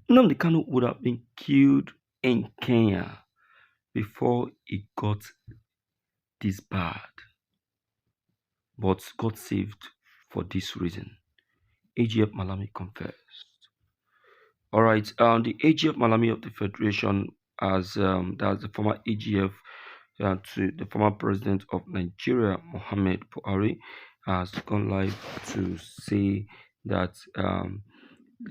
Nnamdi Kanu would have been killed in Kenya before it got this bad, but got saved for this reason. AGF Malami confessed. All right, the AGF Malami of the Federation, as that's the former AGF to the former president of Nigeria, Mohammed Buhari, has gone live to say that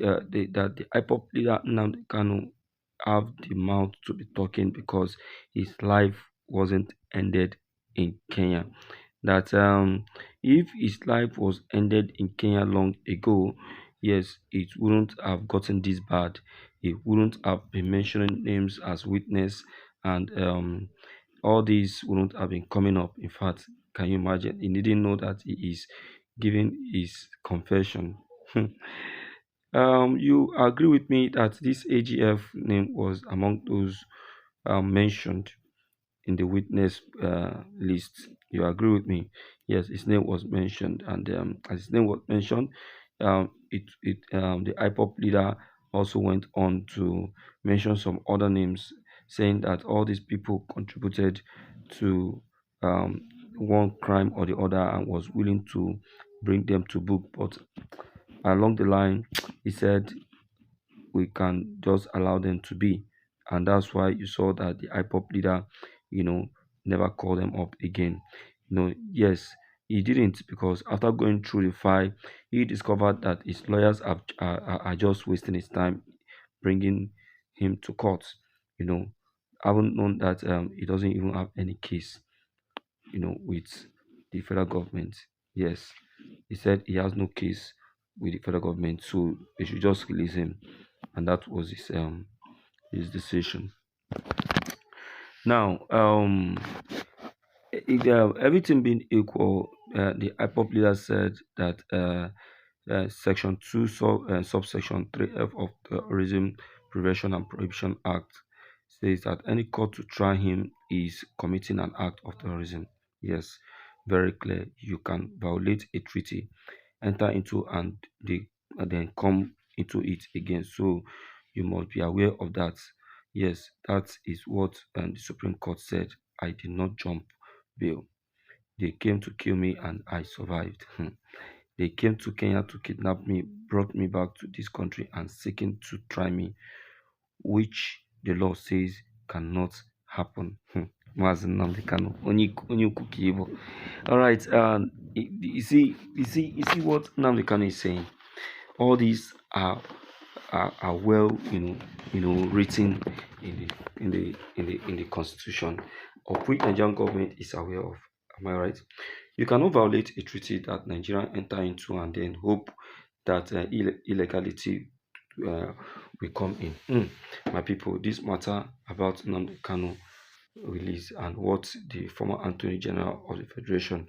that the IPOP leader Nnamdi Kanu have the mouth to be talking because his life wasn't ended in Kenya. That if his life was ended in Kenya long ago, yes, it wouldn't have gotten this bad. It wouldn't have been mentioning names as witness, and all these wouldn't have been coming up. In fact, can you imagine? He didn't know that he is giving his confession. You agree with me that this AGF name was among those mentioned in the witness list. You agree with me? Yes, his name was mentioned, and as his name was mentioned, the IPOP leader also went on to mention some other names, saying that all these people contributed to one crime or the other and was willing to bring them to book. But along the line, he said we can just allow them to be. And that's why you saw that the IPOP leader, you know, never called them up again. Yes, he didn't, because after going through the file, he discovered that his lawyers are just wasting his time bringing him to court. You know, haven't known that he doesn't even have any case, with the federal government. Yes, he said he has no case with the federal government, so they should just release him, and that was his decision. Now, everything being equal, the IPOP leader said that Section 2, subsection 3F of the Terrorism Prevention and Prohibition Act says that any court to try him is committing an act of terrorism. Yes, very clear. You can violate a treaty, enter into, and then come into it again. So you must be aware of that. Yes, that is what the Supreme Court said. I did not jump bail. They came to kill me and I survived. They came to Kenya to kidnap me, brought me back to this country and seeking to try me, which the law says cannot happen. Mazi Nnamdi Kanu, onye ukwu ka ị bụ. All right, you see what Nnamdi Kanu is saying. All these are well, written in the constitution, of which Nigerian government is aware of. Am I right? You cannot violate a treaty that Nigeria enter into and then hope that illegality will come in. My people, this matter about Nnamdi Kanu release and what the former Attorney General of the Federation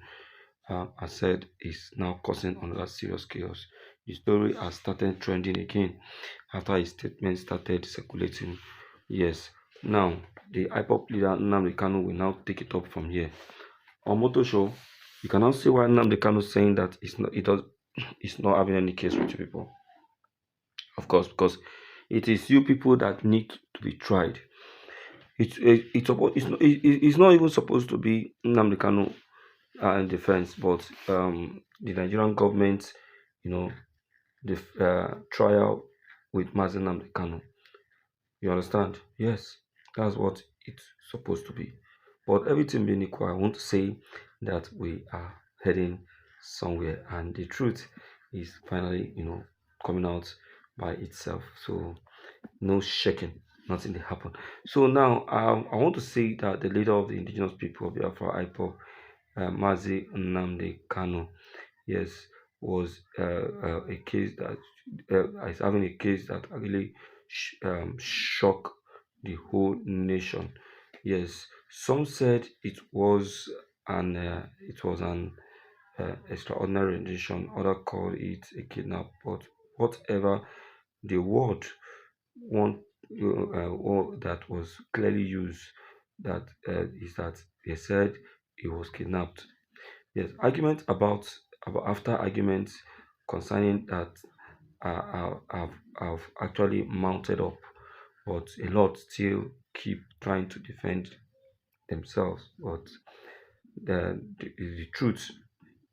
has said is now causing another serious chaos. The story has started trending again after his statement started circulating. Yes, now the IPOP leader Nnamdi Kanu will now take it up from here. On Motor Show, you can now see why Nnamdi Kanu is saying that it's not having any case with you people. Of course, because it is you people that need to be tried. It's not even supposed to be Nnamdi Kanu in defense, but the Nigerian government, you know, the trial with Mazi Nnamdi Kanu. You understand? Yes, that's what it's supposed to be. But everything being equal, I want to say that we are heading somewhere, and the truth is finally, coming out by itself. So no shaking, nothing will happen. So now, I want to say that the leader of the indigenous people of Biafra, IPOB, Mazi Nnamdi Kanu, yes, was a case that is having a case that really shocked the whole nation. Yes, some said it was an extraordinary rendition. Others called it a kidnap. But whatever the word one word that was clearly used, that is that they said he was kidnapped. Yes, argument about after arguments concerning that have actually mounted up, but a lot still keep trying to defend themselves. But the truth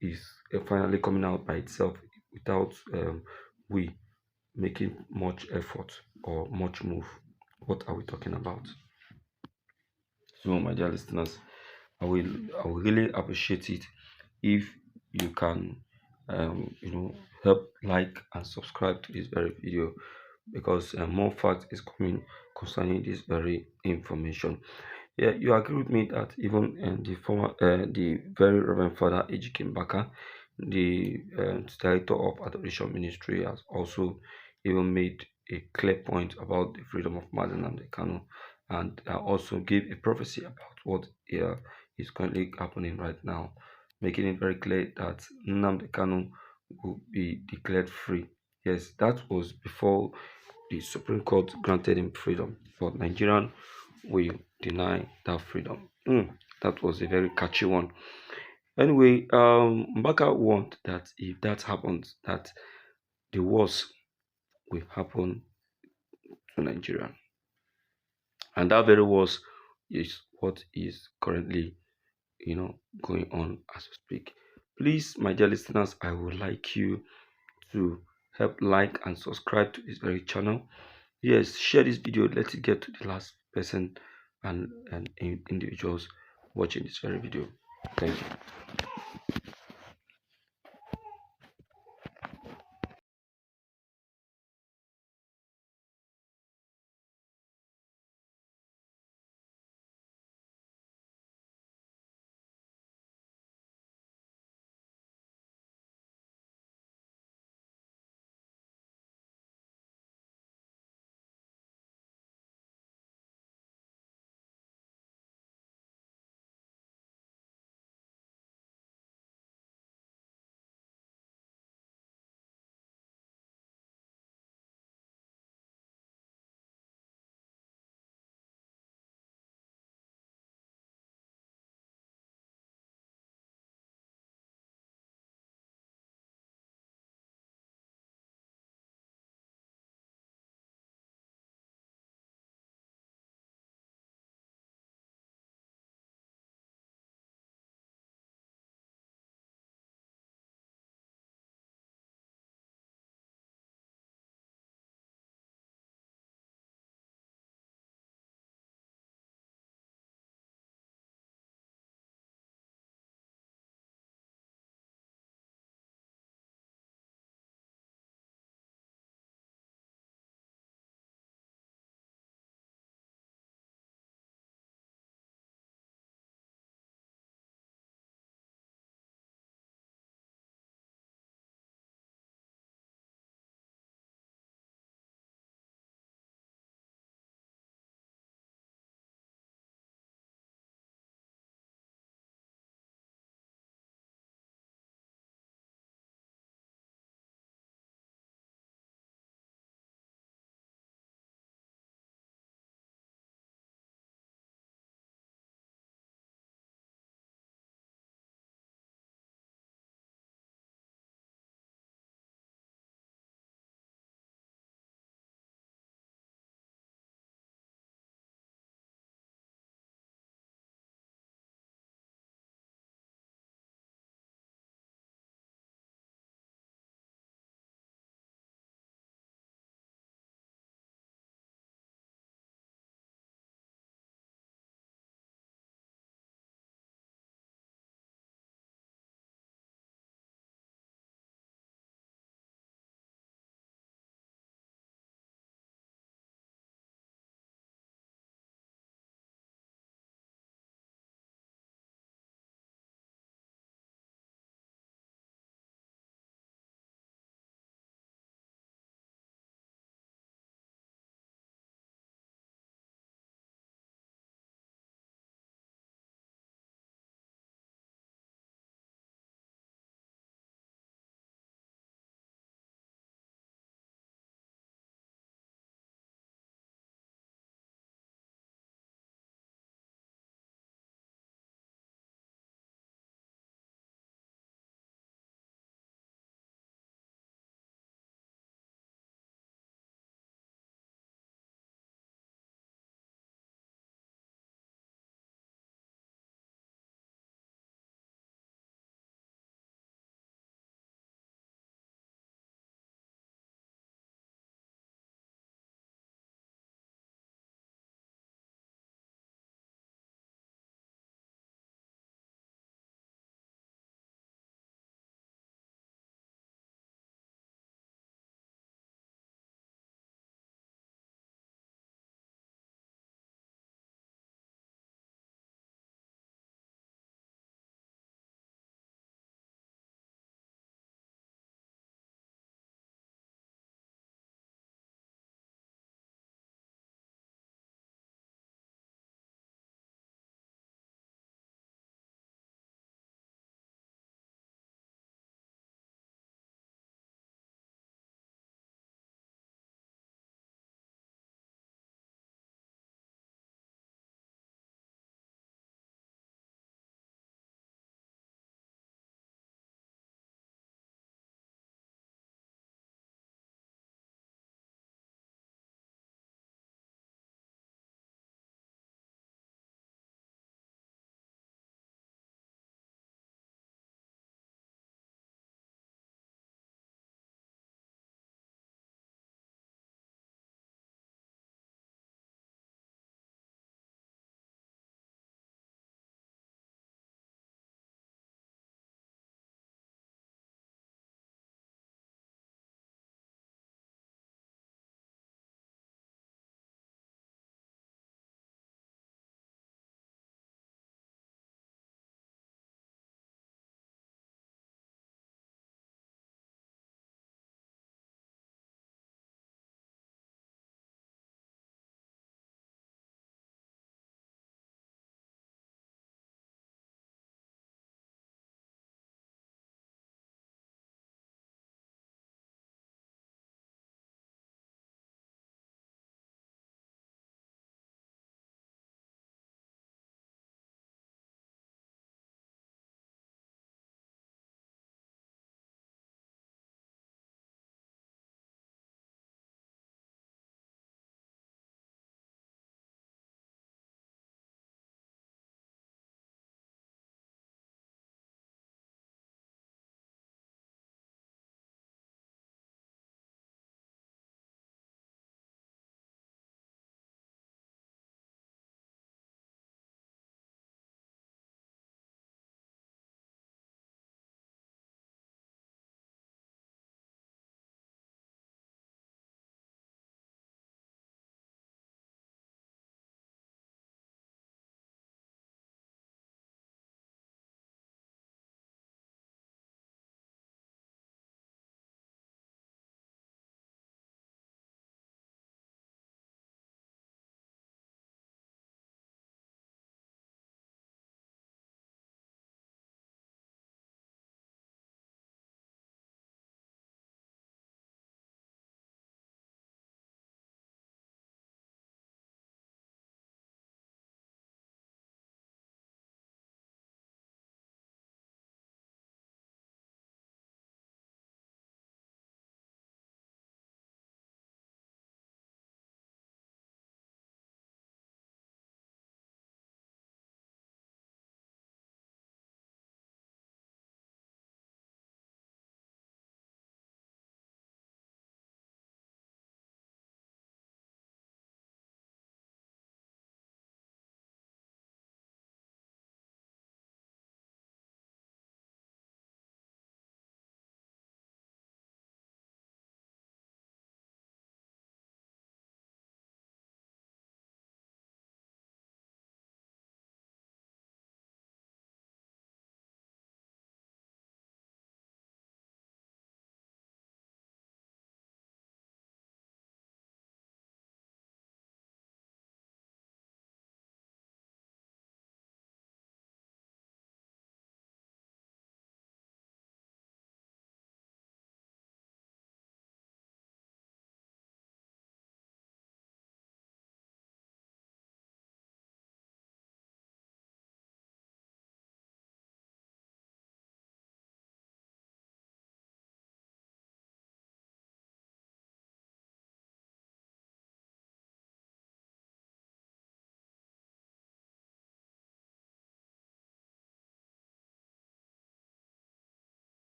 is finally coming out by itself without we making much effort or much move. What are we talking about? So, my dear listeners, I will really appreciate it if you can help like and subscribe to this very video, because more fact is coming concerning this very information. Yeah, you agree with me that even the very Reverend Father Ejike Mbaka, the director of Adoration Ministry, has also even made a clear point about the freedom of Mazen and the Kanu, and also gave a prophecy about what is currently happening right now, making it very clear that Nnamdi Kanu will be declared free. Yes, that was before the Supreme Court granted him freedom, but Nigerian will deny that freedom. That was a very catchy one. Anyway, Mbaka warned that if that happens, that the worst will happen to Nigeria, and that very worst is what is currently, going on as we speak. Please, my dear listeners, I would like you to help like and subscribe to this very channel. Yes, share this video. Let it get to the last person and individuals watching this very video. Thank you.